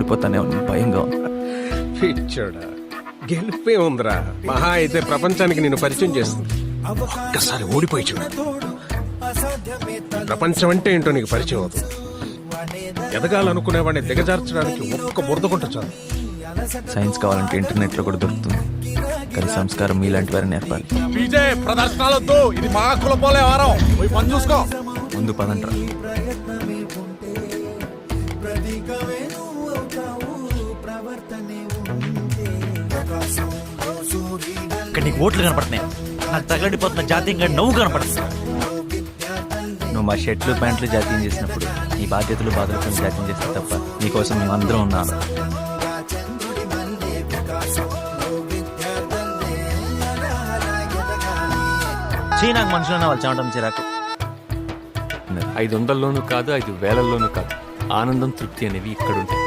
ఓడిపోతానే భయంగా ఉంది. పిచ్చోడా, గెలిపే ఉందిరా. మహా అయితే ప్రపంచానికి నేను పరిచయం చేస్తుంది. ఒక్కసారి ఓడిపోయి చూడు, ప్రపంచం అంటే ఏంటో నీకు పరిచయం అవుతుంది. ఎదగాలనుకునేవాడిని దిగజార్చడానికి ఒక్క బురదకుంట చాలు. సైన్స్ కావాలంటే ఇంటర్నెట్లో కూడా దొరుకుతుంది, కానీ సంస్కారం మీలాంటి వారిని నేర్పాలి. ప్రదర్శనలొద్దు, ఇది మా కులపోలే వారం. పోయి పని చూసుకో. ముందు పదంట్రా. ఇక్కడ నీకు ఓట్లు కనపడుతున్నాయి, నాకు తగలడిపోతున్న జాతీయంగా నవ్వు కనపడుతుంది. నువ్వు మా షర్ట్లు ప్యాంట్లు జాతీయం చేసినప్పుడు నీ బాధ్యతలు బాధలతో జాతీయం చేస్తే తప్ప నీకోసం మేమందరం ఉన్నాను. నాకు మనుషులన్న వాళ్ళు చావడం చిరాకు. 500లోనూ కాదు, 5,000లోనూ కాదు, ఆనందం తృప్తి అనేవి ఇక్కడ ఉంటాయి.